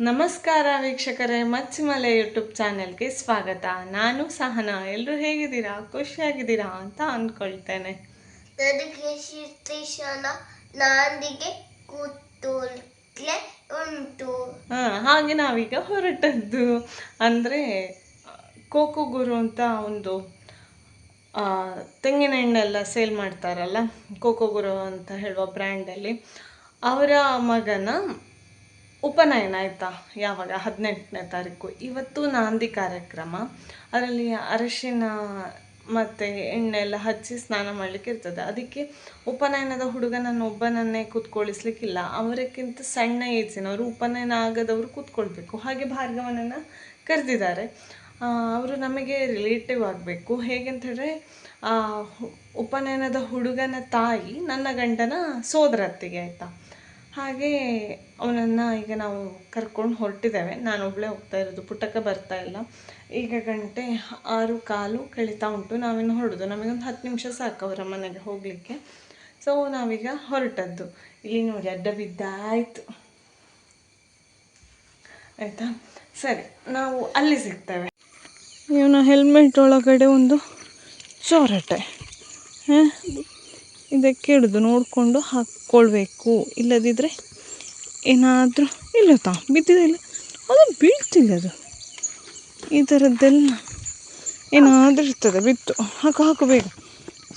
ನಮಸ್ಕಾರ ವೀಕ್ಷಕರೇ, ಮಚ್ಚಿಮಲೆ ಯೂಟ್ಯೂಬ್ ಚಾನೆಲ್ಗೆ ಸ್ವಾಗತ. ನಾನು ಸಹನಾ. ಎಲ್ಲರೂ ಹೇಗಿದ್ದೀರಾ, ಖುಷಿಯಾಗಿದ್ದೀರಾ ಅಂತ ಅಂದ್ಕೊಳ್ತೇನೆ. ನನಗೆ ಶಿರ್ತೀಶನ ನಾಂದಿಗೆ ಕೂತೋಲ್ಕೆ ಉಂಟು. ಹಾಗೆ ನಾವೀಗ ಹೊರಟದ್ದು ಅಂದರೆ ಕೋಕೋ ಗುರು ಅಂತ ಒಂದು ತೆಂಗಿನ ಎಣ್ಣೆಲ್ಲ ಸೇಲ್ ಮಾಡ್ತಾರಲ್ಲ, ಕೋಕೋ ಗುರು ಅಂತ ಹೇಳುವ ಬ್ರ್ಯಾಂಡಲ್ಲಿ ಅವರ ಮಗನ ಉಪನಯನ ಆಯಿತಾ. ಯಾವಾಗ 18ನೇ ತಾರೀಕು. ಇವತ್ತು ನಾಂದಿ ಕಾರ್ಯಕ್ರಮ. ಅದರಲ್ಲಿ ಅರಶಿನ ಮತ್ತು ಎಣ್ಣೆ ಎಲ್ಲ ಹಚ್ಚಿ ಸ್ನಾನ ಮಾಡಲಿಕ್ಕೆ ಇರ್ತದೆ. ಅದಕ್ಕೆ ಉಪನಯನದ ಹುಡುಗನನ್ನು ಒಬ್ಬನನ್ನೇ ಕೂತ್ಕೊಳ್ಳಿಸ್ಲಿಕ್ಕಿಲ್ಲ, ಅವರಕ್ಕಿಂತ ಸಣ್ಣ ಏಜಿನವರು, ಉಪನಯನ ಆಗದವರು ಕೂತ್ಕೊಳ್ಬೇಕು. ಹಾಗೆ ಭಾರ್ಗವನನ್ನು ಕರೆದಿದ್ದಾರೆ. ಅವರು ನಮಗೆ ರಿಲೇಟಿವ್ ಆಗಬೇಕು. ಹೇಗೆಂತ ಹೇಳಿದ್ರೆ ಉಪನಯನದ ಹುಡುಗನ ತಾಯಿ ನನ್ನ ಗಂಡನ ಸೋದರತ್ತಿಗೆ ಆಯಿತಾ. ಹಾಗೆ ಅವನನ್ನು ಈಗ ನಾವು ಕರ್ಕೊಂಡು ಹೊರಟಿದ್ದೇವೆ. ನಾನು ಒಬ್ಬಳೇ ಹೋಗ್ತಾ ಇರೋದು, ಪುಟ್ಟಕ್ಕ ಬರ್ತಾ ಇಲ್ಲ. ಈಗ ಗಂಟೆ 6:15 ಕಳೀತಾ ಉಂಟು. ನಾವಿನ್ನು ಹೊರಡೋದು. ನಮಗೊಂದು 10 ನಿಮಿಷ ಸಾಕು ಅವರ ಮನೆಗೆ ಹೋಗಲಿಕ್ಕೆ. ಸೊ ನಾವೀಗ ಹೊರಟದ್ದು. ಇಲ್ಲಿ ನೋಡಿ, ಅಡ್ಡ ಬಿದ್ದಾಯಿತು ಆಯಿತಾ. ಸರಿ, ನಾವು ಅಲ್ಲಿ ಸಿಗ್ತೇವೆ. ಇವನ ಹೆಲ್ಮೆಟ್ ಒಳಗಡೆ ಒಂದು ಚೋರಟೆ, ಇದಕ್ಕೆ ಹಿಡಿದು ನೋಡಿಕೊಂಡು ಹಾಕ್ಕೊಳ್ಬೇಕು. ಇಲ್ಲದಿದ್ದರೆ ಏನಾದರೂ ಇಲ್ಲತ್ತಾ ಬಿದ್ದಿದೆ, ಇಲ್ಲ ಅದು ಬೀಳ್ತಿಲ್ಲ, ಅದು ಈ ಥರದ್ದೆಲ್ಲ ಏನಾದರೂ ಇರ್ತದೆ. ಬಿತ್ತು ಹಾಕು ಬೇಗ.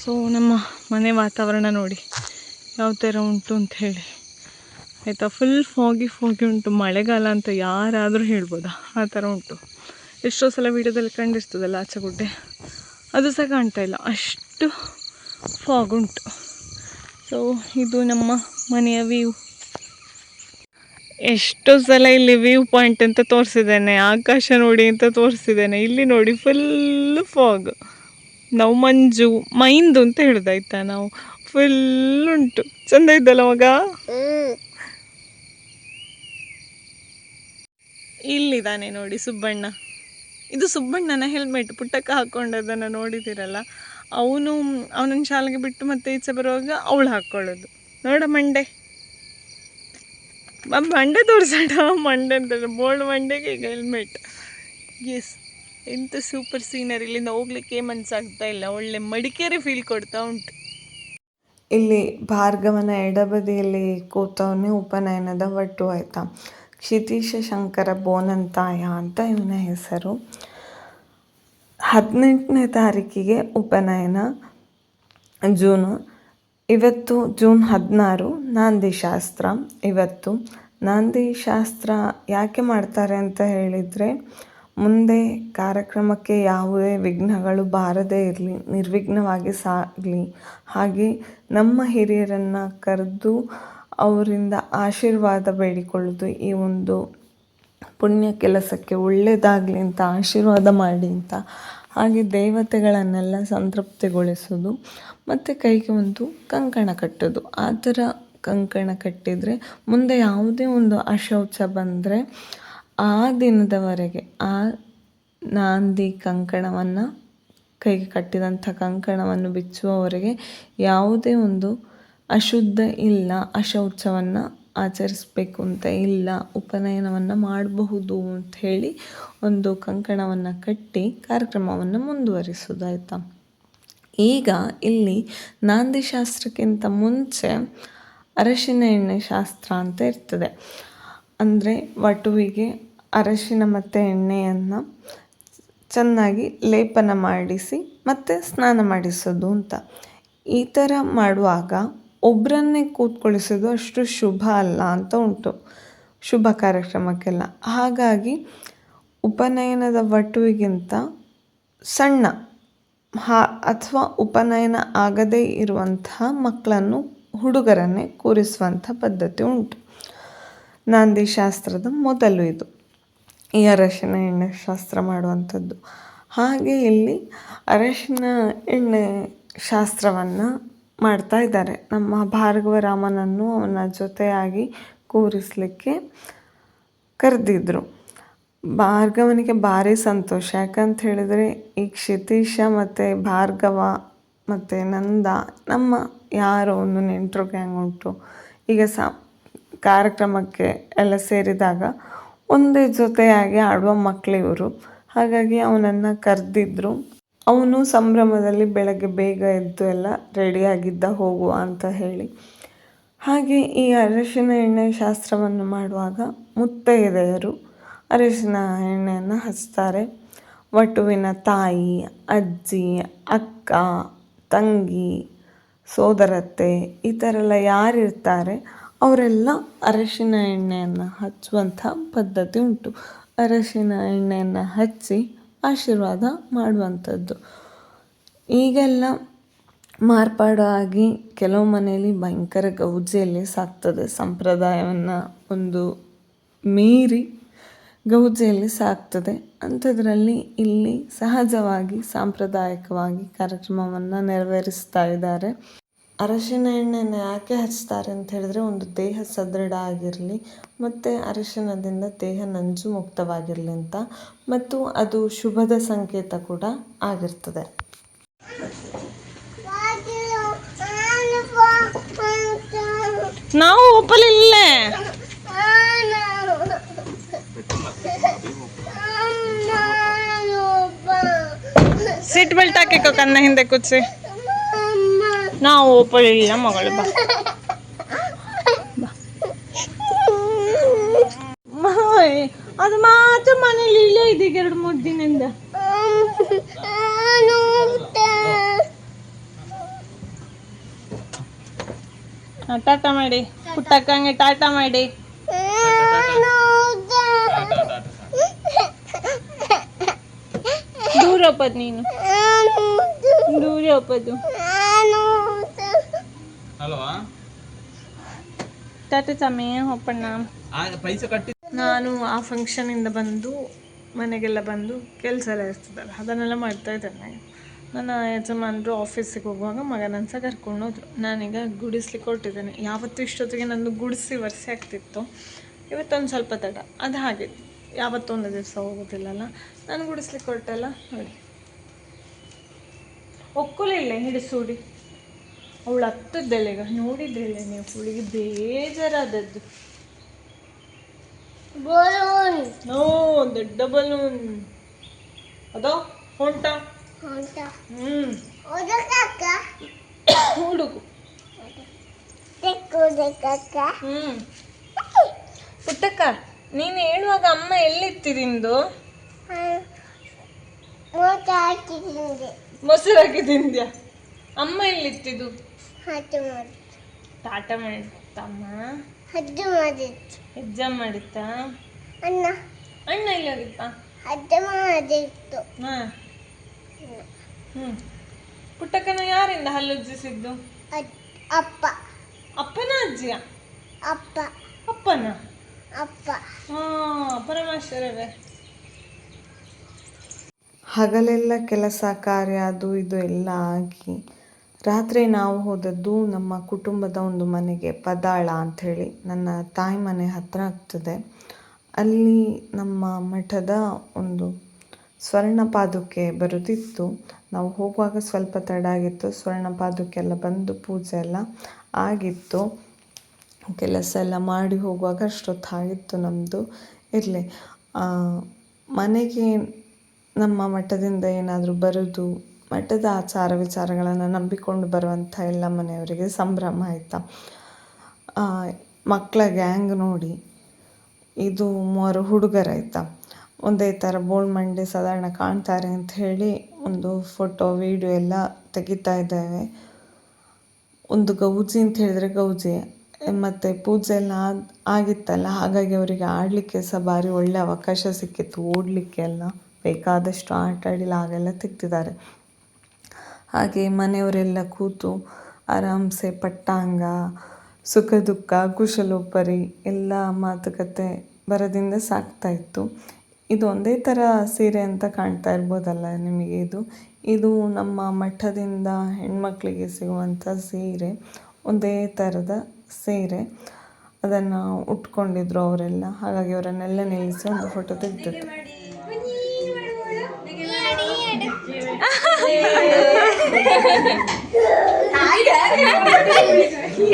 ಸೊ ನಮ್ಮ ಮನೆ ವಾತಾವರಣ ನೋಡಿ ಯಾವ ಥರ ಉಂಟು ಅಂತ ಹೇಳಿ ಆಯಿತಾ. ಫುಲ್ ಫಾಗಿ ಉಂಟು. ಮಳೆಗಾಲ ಅಂತ ಯಾರಾದರೂ ಹೇಳ್ಬೋದಾ, ಆ ಥರ ಉಂಟು. ಎಷ್ಟೋ ಸಲ ವೀಡಿಯೋದಲ್ಲಿ ಕಂಡಿರ್ತದಲ್ಲ ಆಚೆಗುಡ್ಡೆ, ಅದು ಸಹ ಕಾಣ್ತಾ ಇಲ್ಲ, ಅಷ್ಟು ಫಾಗ್ ಉಂಟು. ಸೊ ಇದು ನಮ್ಮ ಮನೆಯ ವ್ಯೂ. ಎಷ್ಟೋ ಸಲ ಇಲ್ಲಿ ವ್ಯೂ ಪಾಯಿಂಟ್ ಅಂತ ತೋರಿಸಿದ್ದೇನೆ, ಆಕಾಶ ನೋಡಿ ಅಂತ ತೋರಿಸಿದ್ದೇನೆ. ಇಲ್ಲಿ ನೋಡಿ ಫುಲ್ ಫಾಗ್. ನಾವು ಮೈಂದು ಅಂತ ಹೇಳುದಾಯ್ತಾ, ನಾವು ಫುಲ್ ಉಂಟು. ಚಂದ ಇದ್ದಲ್ಲ ಮಗ. ಇಲ್ಲಿದ್ದಾನೆ ನೋಡಿ ಸುಬ್ಬಣ್ಣ. ಇದು ಸುಬ್ಬಣ್ಣನ ಹೆಲ್ಮೆಟ್, ಪುಟ್ಟಕ್ಕ ಹಾಕ್ಕೊಂಡದನ್ನು ನೋಡಿದ್ದೀರಲ್ಲ. ಅವನನ್ನು ಶಾಲೆಗೆ ಬಿಟ್ಟು ಮತ್ತೆ ಈಚೆ ಬರುವಾಗ ಅವಳು ಹಾಕ್ಕೊಳ್ಳೋದು. ನೋಡ ಮಂಡೆ ತೋರಿಸೋಣ. ಮಂಡೆ ಅಂತ ಬೋಲ್ಡ್ ಮಂಡೆಗೆ ಈಗ ಹೆಲ್ಮೆಟ್. ಎಸ್, ಎಂಥ ಸೂಪರ್ ಸೀನರಿ. ಇಲ್ಲಿಂದ ಹೋಗ್ಲಿಕ್ಕೆ ಮನಸ್ಸಾಗ್ತಾ ಇಲ್ಲ. ಒಳ್ಳೆ ಮಡಿಕೇರಿ ಫೀಲ್ ಕೊಡ್ತಾ ಉಂಟು. ಇಲ್ಲಿ ಭಾರ್ಗವನ ಎಡಬದಿಯಲ್ಲಿ ಕೂತವನೇ ಉಪನಯನದ ವಟು ಆಯಿತಾ. ಕ್ಷಿತೀಶ ಶಂಕರ ಬೋನಂತಾಯ ಅಂತ ಇವನ ಹೆಸರು. 18ನೇ ತಾರೀಕಿಗೆ ಉಪನಯನ, ಇವತ್ತು ಜೂನ್ 16 ನಾಂದಿ ಶಾಸ್ತ್ರ. ಇವತ್ತು ನಾಂದಿ ಶಾಸ್ತ್ರ ಯಾಕೆ ಮಾಡ್ತಾರೆ ಅಂತ ಹೇಳಿದರೆ, ಮುಂದೆ ಕಾರ್ಯಕ್ರಮಕ್ಕೆ ಯಾವುದೇ ವಿಘ್ನಗಳು ಬಾರದೇ ಇರಲಿ, ನಿರ್ವಿಘ್ನವಾಗಿ ಸಾಗಲಿ. ಹಾಗೆ ನಮ್ಮ ಹಿರಿಯರನ್ನು ಕರೆದು ಅವರಿಂದ ಆಶೀರ್ವಾದ ಬೇಡಿಕೊಳ್ಳೋದು, ಈ ಒಂದು ಪುಣ್ಯ ಕೆಲಸಕ್ಕೆ ಒಳ್ಳೆಯದಾಗಲಿ ಅಂತ ಆಶೀರ್ವಾದ ಮಾಡಿ ಅಂತ. ಹಾಗೆ ದೇವತೆಗಳನ್ನೆಲ್ಲ ಸಂತೃಪ್ತಿಗೊಳಿಸೋದು. ಮತ್ತು ಕೈಗೆ ಒಂದು ಕಂಕಣ ಕಟ್ಟೋದು. ಆ ಥರ ಕಂಕಣ ಕಟ್ಟಿದರೆ ಮುಂದೆ ಯಾವುದೇ ಒಂದು ಅಶೌಚ ಬಂದರೆ ಆ ದಿನದವರೆಗೆ ಆ ನಾಂದಿ ಕಂಕಣವನ್ನು, ಕೈಗೆ ಕಟ್ಟಿದಂಥ ಕಂಕಣವನ್ನು ಬಿಚ್ಚುವವರೆಗೆ ಯಾವುದೇ ಒಂದು ಅಶುದ್ಧ ಇಲ್ಲ, ಅಶೌಚವನ್ನು ಆಚರಿಸಬೇಕು ಅಂತ ಇಲ್ಲ, ಉಪನಯನವನ್ನು ಮಾಡಬಹುದು ಅಂಥೇಳಿ ಒಂದು ಕಂಕಣವನ್ನು ಕಟ್ಟಿ ಕಾರ್ಯಕ್ರಮವನ್ನು ಮುಂದುವರಿಸೋದಾಯ್ತಾ. ಈಗ ಇಲ್ಲಿ ನಾಂದಿ ಶಾಸ್ತ್ರಕ್ಕಿಂತ ಮುಂಚೆ ಅರಶಿನ ಎಣ್ಣೆ ಶಾಸ್ತ್ರ ಅಂತ ಇರ್ತದೆ. ಅಂದರೆ ವಟುವಿಗೆ ಅರಶಿನ ಮತ್ತು ಎಣ್ಣೆಯನ್ನು ಚೆನ್ನಾಗಿ ಲೇಪನ ಮಾಡಿಸಿ ಮತ್ತು ಸ್ನಾನ ಮಾಡಿಸೋದು ಅಂತ. ಈ ಥರ ಮಾಡುವಾಗ ಒಬ್ಬರನ್ನೇ ಕೂತ್ಕೊಳಿಸೋದು ಅಷ್ಟು ಶುಭ ಅಲ್ಲ ಅಂತ ಉಂಟು, ಶುಭ ಕಾರ್ಯಕ್ರಮಕ್ಕೆಲ್ಲ. ಹಾಗಾಗಿ ಉಪನಯನದ ವಟುವಿಗಿಂತ ಸಣ್ಣ ಅಥವಾ ಉಪನಯನ ಆಗದೇ ಇರುವಂತಹ ಮಕ್ಕಳನ್ನು, ಹುಡುಗರನ್ನೇ ಕೂರಿಸುವಂಥ ಪದ್ಧತಿ ಉಂಟು. ನಾಂದಿ ಶಾಸ್ತ್ರದ ಮೊದಲು ಇದು ಈ ಅರಶಿನ ಎಣ್ಣೆ ಶಾಸ್ತ್ರ ಮಾಡುವಂಥದ್ದು. ಹಾಗೆ ಇಲ್ಲಿ ಅರಶಿನ ಎಣ್ಣೆ ಶಾಸ್ತ್ರವನ್ನು ಮಾಡ್ತಾ ಇದ್ದಾರೆ. ನಮ್ಮ ಭಾರ್ಗವರಾಮನನ್ನು ಅವನ ಜೊತೆಯಾಗಿ ಕೂರಿಸಲಿಕ್ಕೆ ಕರೆದಿದ್ರು. ಭಾರ್ಗವನಿಗೆ ಭಾರಿ ಸಂತೋಷ. ಯಾಕಂತ ಹೇಳಿದರೆ ಈ ಕ್ಷಿತೀಶ ಮತ್ತು ಭಾರ್ಗವ ಮತ್ತು ನಂದ, ನಮ್ಮ ಯಾರೋ ಒಂದು ನೆಂಟರು ಗ್ಯಾಂಗ್ ಉಂಟು. ಈಗ ಕಾರ್ಯಕ್ರಮಕ್ಕೆ ಎಲ್ಲ ಸೇರಿದಾಗ ಒಂದೇ ಜೊತೆಯಾಗಿ ಆಡುವ ಮಕ್ಕಳಿವರು. ಹಾಗಾಗಿ ಅವನನ್ನು ಕರೆದಿದ್ರು. ಅವನು ಸಂಭ್ರಮದಲ್ಲಿ ಬೆಳಗ್ಗೆ ಬೇಗ ಎದ್ದು ಎಲ್ಲ ರೆಡಿಯಾಗಿದ್ದ ಹೋಗುವ ಅಂತ ಹೇಳಿ. ಹಾಗೆ ಈ ಅರಿಶಿನ ಎಣ್ಣೆ ಶಾಸ್ತ್ರವನ್ನು ಮಾಡುವಾಗ ಮುತ್ತೈದೆಯರು ಅರಿಶಿನ ಎಣ್ಣೆಯನ್ನು ಹಚ್ತಾರೆ. ವಟುವಿನ ತಾಯಿ, ಅಜ್ಜಿ, ಅಕ್ಕ, ತಂಗಿ, ಸೋದರತ್ತೆ ಈ ಥರ ಎಲ್ಲ ಯಾರಿರ್ತಾರೆ ಅವರೆಲ್ಲ ಅರಿಶಿನ ಎಣ್ಣೆಯನ್ನು ಹಚ್ಚುವಂಥ ಪದ್ಧತಿ ಉಂಟು. ಅರಿಶಿನ ಎಣ್ಣೆಯನ್ನು ಹಚ್ಚಿ ಆಶೀರ್ವಾದ ಮಾಡುವಂಥದ್ದು. ಈಗೆಲ್ಲ ಮಾರ್ಪಾಡು ಆಗಿ ಕೆಲವು ಮನೆಯಲ್ಲಿ ಭಯಂಕರ ಗೌಜಿಯಲ್ಲಿ ಸಾಕ್ತದೆ. ಸಂಪ್ರದಾಯವನ್ನು ಒಂದು ಮೀರಿ ಗೌಜಿಯಲ್ಲಿ ಸಾಕ್ತದೆ. ಅಂಥದ್ರಲ್ಲಿ ಇಲ್ಲಿ ಸಹಜವಾಗಿ ಸಾಂಪ್ರದಾಯಿಕವಾಗಿ ಕಾರ್ಯಕ್ರಮವನ್ನು ನೆರವೇರಿಸ್ತಾ ಇದ್ದಾರೆ. ಅರಿಶಿನ ಎಣ್ಣೆನ ಯಾಕೆ ಹಚ್ತಾರೆ ಅಂತ ಹೇಳಿದ್ರೆ, ಒಂದು ದೇಹ ಸದೃಢ ಆಗಿರಲಿ ಮತ್ತು ಅರಿಶಿನದಿಂದ ದೇಹ ನಂಜು ಮುಕ್ತವಾಗಿರಲಿ ಅಂತ, ಮತ್ತು ಅದು ಶುಭದ ಸಂಕೇತ ಕೂಡ ಆಗಿರ್ತದೆ. ನಾವು ಒಪ್ಪಲಿಲ್ಲೇ ಸೀಟ್ ಬೆಲ್ಟ್ ಹಾಕಿಕೋ ಕನ್ನ ಹಿಂದೆ ಕೂರ್ಸಿ. ನಾವು ಒಪ್ಪಲಿಲ್ಲ ಮಗಳು. ಬಾ ಅದು ಮಾತ್ರ ಮನೇಲಿ ಇಲ್ಲೇ ಇದೀಗ 2-3 ದಿನದಿಂದ. ಟಾಟಾ ಮಾಡಿ ಪುಟ್ಟಕ್ಕಂಗೆ, ಟಾಟಾ ಮಾಡಿ. ದೂರ ಹೋಗ್ಬೋದು ನೀನು, ದೂರ ಹೋಗ್ಬೋದು. ಟಾಟಾ ಚಾಮಿ ಹೋಗ್ಬಣ್ಣ. ನಾನು ಆ ಫಂಕ್ಷನಿಂದ ಬಂದು ಮನೆಗೆಲ್ಲ ಬಂದು ಕೆಲಸ ಎಲ್ಲ ಇರ್ತದಲ್ಲ ಅದನ್ನೆಲ್ಲ ಮಾಡ್ತಾ ಇದ್ದೇನೆ. ನನ್ನ ಯಜಮಾನರು ಆಫೀಸಿಗೆ ಹೋಗುವಾಗ ಮಗನನ್ನು ಸಹ ಕರ್ಕೊಂಡು ಹೋದರು. ನಾನೀಗ ಗುಡಿಸ್ಲಿಕ್ಕೆ ಹೊರಟಿದ್ದೇನೆ. ಯಾವತ್ತೂ ಇಷ್ಟೊತ್ತಿಗೆ ನಂದು ಗುಡಿಸಿ ವರ್ಷ ಆಗ್ತಿತ್ತು. ಇವತ್ತೊಂದು ಸ್ವಲ್ಪ ತಡ. ಅದು ಹಾಗೆ ಯಾವತ್ತೊಂದು ದಿವಸ ಹೋಗೋದಿಲ್ಲಲ್ಲ. ನಾನು ಗುಡಿಸ್ಲಿಕ್ಕೆ ಹೊರಟಲ್ಲ ನೋಡಿ. ಒಕ್ಕಲಿಲ್ಲ ಹಿಡಿಸೂಡಿ ಅವಳು ಹತ್ತದ್ದಲ್ಲ. ಈಗ ನೋಡಿದ್ರಿಲ್ಲ ನೀವು, ಹುಡುಗಿ ಬೇಜಾರಾದದ್ದು. ದೊಡ್ಡ ಬಲೂನ್ ಅದೋ ಹೊಂಟ. ಹುಡುಗು ಪುಟ್ಟಕ್ಕ, ನೀನು ಹೇಳುವಾಗ ಅಮ್ಮ ಎಲ್ಲಿತ್ತಿದಿಂದು? ಮೊಸರು ಹಾಕಿ ತಿಂದ್ಯಾ? ಅಮ್ಮ ಎಲ್ಲಿತ್ತಿದ್ದು? ಟಾಟ ಮಾಡಿತ್ತಮ್ಮ. ಎಕ್ಸಾಮ್ ಮಾಡಿತ್ತಾ? ಅಣ್ಣ ಎಲ್ಲಿ ಹೋಗಿತ್ತ? ಪುಟ್ಟಕ್ಕನ ಯಾರಿಂದ ಹಲ್ಲುಜ್ಜಿಸಿದ್ದು? ಅಪ್ಪನ ಅಜ್ಜಿಯ? ಅಪ್ಪನ ಪರಮೇಶ್ವರವೇ. ಹಗಲೆಲ್ಲ ಕೆಲಸ ಕಾರ್ಯ ಅದು ಇದು ಎಲ್ಲ ಆಗಿ ರಾತ್ರಿ ನಾವು ಹೋದದ್ದು ನಮ್ಮ ಕುಟುಂಬದ ಒಂದು ಮನೆಗೆ, ಪದಾಳ ಅಂಥೇಳಿ ನನ್ನ ತಾಯಿ ಮನೆ ಹತ್ತಿರ ಆಗ್ತದೆ. ಅಲ್ಲಿ ನಮ್ಮ ಮಠದ ಒಂದು ಸ್ವರ್ಣ ಪಾದುಕೆ ಬರೋದಿತ್ತು. ನಾವು ಹೋಗುವಾಗ ಸ್ವಲ್ಪ ತಡ ಆಗಿತ್ತು. ಸ್ವರ್ಣ ಪಾದುಕೆ ಎಲ್ಲ ಬಂದು ಪೂಜೆ ಎಲ್ಲ ಆಗಿತ್ತು. ಕೆಲಸ ಎಲ್ಲ ಮಾಡಿ ಹೋಗುವಾಗ ಅಷ್ಟೊತ್ತಾಗಿತ್ತು ನಮ್ಮದು. ಇರಲಿ, ಮನೆಗೆ ನಮ್ಮ ಮಠದಿಂದ ಏನಾದರೂ ಬರೋದು, ಮಠದ ಆಚಾರ ವಿಚಾರಗಳನ್ನು ನಂಬಿಕೊಂಡು ಬರುವಂಥ ಎಲ್ಲ ಮನೆಯವರಿಗೆ ಸಂಭ್ರಮ ಆಯಿತಾ. ಮಕ್ಕಳ ಗ್ಯಾಂಗ್ ನೋಡಿ, ಇದು 3 ಹುಡುಗರಾಯ್ತಾ. ಒಂದೇ ಥರ ಬೋಳ್ ಮಂಡಿ ಸಾಧಾರಣ ಕಾಣ್ತಾರೆ ಅಂತ ಹೇಳಿ ಒಂದು ಫೋಟೋ ವಿಡಿಯೋ ಎಲ್ಲ ತೆಗಿತಾ ಇದ್ದೇವೆ. ಒಂದು ಗೌಜಿ ಅಂತ ಹೇಳಿದ್ರೆ ಗೌಜಿ, ಮತ್ತು ಪೂಜೆ ಎಲ್ಲ ಆಗಿತ್ತಲ್ಲ, ಹಾಗಾಗಿ ಅವರಿಗೆ ಆಡಲಿಕ್ಕೆ ಸಹ ಭಾರಿ ಒಳ್ಳೆ ಅವಕಾಶ ಸಿಕ್ಕಿತ್ತು. ಓಡಲಿಕ್ಕೆ ಎಲ್ಲ ಬೇಕಾದಷ್ಟು ಆಟ ಆಡಿಲ್ಲ, ಹಾಗೆಲ್ಲ ತೆಗ್ದಿದ್ದಾರೆ. ಹಾಗೆ ಮನೆಯವರೆಲ್ಲ ಕೂತು ಆರಾಮ್ಸೆ ಪಟ್ಟಾಂಗ, ಸುಖ ದುಃಖ, ಕುಶಲೋಪರಿ ಎಲ್ಲ ಮಾತುಕತೆ ಬರೋದಿಂದ ಸಾಕ್ತಾಯಿತ್ತು. ಇದು ಒಂದೇ ಥರ ಸೀರೆ ಅಂತ ಕಾಣ್ತಾ ಇರ್ಬೋದಲ್ಲ ನಿಮಗೆ. ಇದು ನಮ್ಮ ಮಠದಿಂದ ಹೆಣ್ಮಕ್ಳಿಗೆ ಸಿಗುವಂಥ ಸೀರೆ, ಒಂದೇ ಥರದ ಸೀರೆ. ಅದನ್ನು ಉಟ್ಕೊಂಡಿದ್ರು ಅವರೆಲ್ಲ. ಹಾಗಾಗಿ ಅವರನ್ನೆಲ್ಲ ನಿಲ್ಲಿಸಿ ಒಂದು ಫೋಟೋ ತೆಗೆದಿತ್ತು.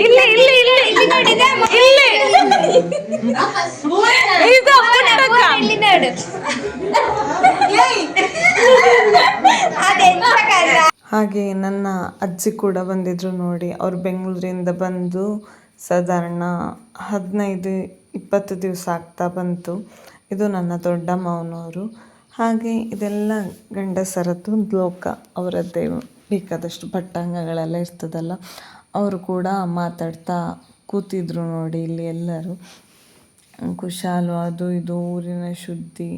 ಇಲ್ಲಿ ಹಾಗೆ ನನ್ನ ಅಜ್ಜಿ ಕೂಡ ಬಂದಿದ್ರು ನೋಡಿ. ಅವ್ರು ಬೆಂಗಳೂರಿಂದ ಬಂದು ಸಾಧಾರಣ 15-20 ದಿವಸ ಆಗ್ತಾ ಬಂತು. ಇದು ನನ್ನ ದೊಡ್ಡ ಮಾವನವರು. ಹಾಗೆ ಇದೆಲ್ಲ ಗಂಡಸರದ್ದು ಲೋಕ, ಅವರದ್ದೇ ಬೇಕಾದಷ್ಟು ಪಟ್ಟಾಂಗಗಳೆಲ್ಲ ಇರ್ತದಲ್ಲ. ಅವರು ಕೂಡ ಮಾತಾಡ್ತಾ ಕೂತಿದ್ರು ನೋಡಿ. ಇಲ್ಲಿ ಎಲ್ಲರೂ ಕುಶಾಲು, ಅದು ಇದು, ಊರಿನ ಶುದ್ಧಿ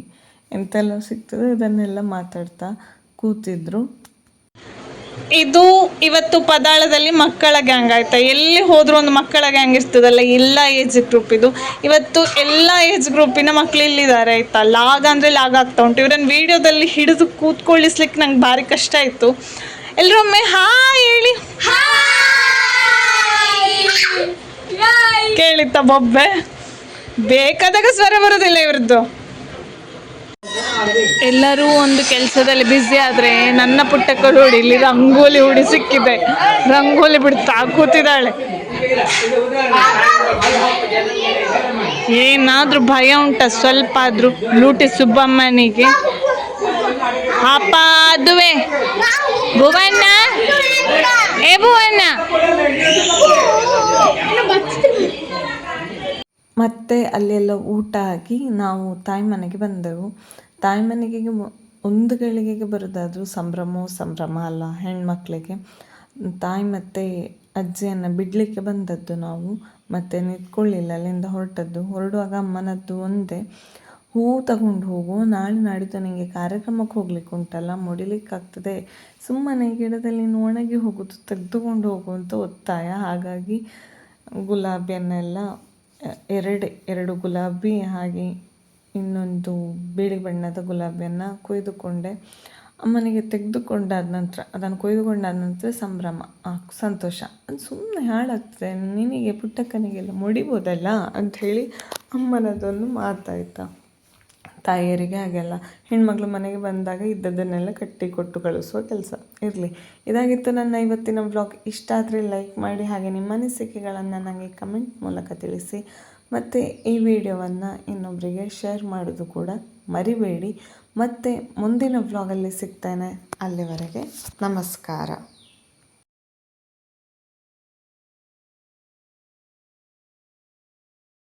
ಎಂತೆಲ್ಲ ಸಿಗ್ತದೆ ಇದನ್ನೆಲ್ಲ ಮಾತಾಡ್ತಾ ಕೂತಿದ್ರು. ಇದು ಇವತ್ತು ಪದಾಳದಲ್ಲಿ ಮಕ್ಕಳ ಗ್ಯಾಂಗ್ ಆಯ್ತಾ. ಎಲ್ಲಿ ಹೋದ್ರು ಒಂದು ಮಕ್ಕಳ ಗ್ಯಾಂಗ್ ಇರ್ತದಲ್ಲ, ಎಲ್ಲ ಏಜ್ ಗ್ರೂಪ್ ಇದು. ಇವತ್ತು ಎಲ್ಲ ಏಜ್ ಗ್ರೂಪಿನ ಮಕ್ಕಳು ಇಲ್ಲಿದ್ದಾರೆ ಆಯ್ತಾ. ಲಾಗ್ ಅಂದರೆ ಲಾಗ್ ಆಗ್ತಾ ಉಂಟು. ಇವರನ್ನು ವಿಡಿಯೋದಲ್ಲಿ ಹಿಡಿದು ಕೂತ್ಕೊಳ್ಳಿಸ್ಲಿಕ್ಕೆ ನಂಗೆ ಭಾರಿ ಕಷ್ಟ ಆಯಿತು. ಎಲ್ಲರೊಮ್ಮೆ ಹಾಯ್ ಹೇಳಿ. ಕೇಳಿತ್ತ ಬೊಬ್ಬೆ? ಬೇಕಾದಾಗ ಸ್ವರ ಬರೋದಿಲ್ಲ ಇವ್ರದ್ದು. ಎಲ್ಲರೂ ಒಂದು ಕೆಲಸದಲ್ಲಿ ಬ್ಯುಸಿ ಆದರೆ ನನ್ನ ಪುಟ್ಟಕ್ಕ ನೋಡಿ ಇಲ್ಲಿ ರಂಗೋಲಿ ಹುಡಿ ಸಿಕ್ಕಿದೆ. ರಂಗೋಲಿ ಬಿಡ್ತಾ ಕೂತಿದ್ದಾಳೆ. ಏನಾದರೂ ಭಯ ಉಂಟ ಸ್ವಲ್ಪ ಆದರೂ ಲೂಟಿ ಸುಬ್ಬಮ್ಮನಿಗೆ? ಅಪ್ಪ ಅದುವೇ ಭುವಣ್ಣ, ಏ ಭುವಣ್ಣ. ಮತ್ತು ಅಲ್ಲೆಲ್ಲ ಊಟ ಆಗಿ ನಾವು ತಾಯಿ ಮನೆಗೆ ಬಂದೆವು. ತಾಯಿ ಮನೆಗೆ ಒಂದು ಗಳಿಗೆಗೆ ಬರೋದಾದರೂ ಸಂಭ್ರಮ ಅಲ್ಲ ಹೆಣ್ಮಕ್ಳಿಗೆ. ತಾಯಿ ಮತ್ತು ಅಜ್ಜಿಯನ್ನು ಬಿಡಲಿಕ್ಕೆ ಬಂದದ್ದು ನಾವು. ಮತ್ತು ನಿಂತ್ಕೊಳ್ಳಿಲ್ಲ, ಅಲ್ಲಿಂದ ಹೊರಡುವಾಗ ಅಮ್ಮನದ್ದು ಒಂದೇ, ಹೂವು ತಗೊಂಡು ಹೋಗು, ನಾಳೆ ನಾಡಿದ್ದು ನನಗೆ ಕಾರ್ಯಕ್ರಮಕ್ಕೆ ಹೋಗ್ಲಿಕ್ಕೆ ಉಂಟಲ್ಲ, ಮುಡಿಲಿಕ್ಕಾಗ್ತದೆ, ಸುಮ್ಮನೆ ಗಿಡದಲ್ಲಿ ಒಣಗಿ ಹೋಗೋದು, ತೆಗೆದುಕೊಂಡು ಹೋಗುವಂಥ ಒತ್ತಾಯ. ಹಾಗಾಗಿ ಗುಲಾಬಿಯನ್ನೆಲ್ಲ ಎರಡು ಗುಲಾಬಿ ಹಾಗೆ ಇನ್ನೊಂದು ಬಿಳಿ ಬಣ್ಣದ ಗುಲಾಬಿಯನ್ನು ಕೊಯ್ದುಕೊಂಡೆ. ಅಮ್ಮನಿಗೆ ತೆಗೆದುಕೊಂಡಾದ ನಂತರ, ಅದನ್ನು ಕೊಯ್ದುಕೊಂಡಾದ ನಂತರ ಸಂತೋಷ. ಅದು ಸುಮ್ಮನೆ ಹಾಳಾಗ್ತದೆ, ನಿನಗೆ ಪುಟ್ಟಕ್ಕನಿಗೆಲ್ಲ ಮುಡಿಬೋದಲ್ಲ ಅಂಥೇಳಿ ಅಮ್ಮನದೊಂದು ಮಾತಾಯ್ತಾ. ತಾಯಿಯರಿಗೆ ಹಾಗೆಲ್ಲ ಹೆಣ್ಮಕ್ಳು ಮನೆಗೆ ಬಂದಾಗ ಇದ್ದದನ್ನೆಲ್ಲ ಕಟ್ಟಿ ಕೊಟ್ಟು ಕಳಿಸುವ ಕೆಲಸ ಇರಲಿ. ಇದಾಗಿತ್ತು ನನ್ನ ಇವತ್ತಿನ ವ್ಲಾಗ್. ಇಷ್ಟ ಆದರೆ ಲೈಕ್ ಮಾಡಿ, ಹಾಗೆ ನಿಮ್ಮ ಅನಿಸಿಕೆಗಳನ್ನು ನನಗೆ ಕಮೆಂಟ್ ಮೂಲಕ ತಿಳಿಸಿ. ಮತ್ತು ಈ ವಿಡಿಯೋವನ್ನು ಇನ್ನೊಬ್ಬರಿಗೆ ಶೇರ್ ಮಾಡೋದು ಕೂಡ ಮರಿಬೇಡಿ. ಮತ್ತು ಮುಂದಿನ ವ್ಲಾಗಲ್ಲಿ ಸಿಗ್ತೇನೆ. ಅಲ್ಲಿವರೆಗೆ ನಮಸ್ಕಾರ.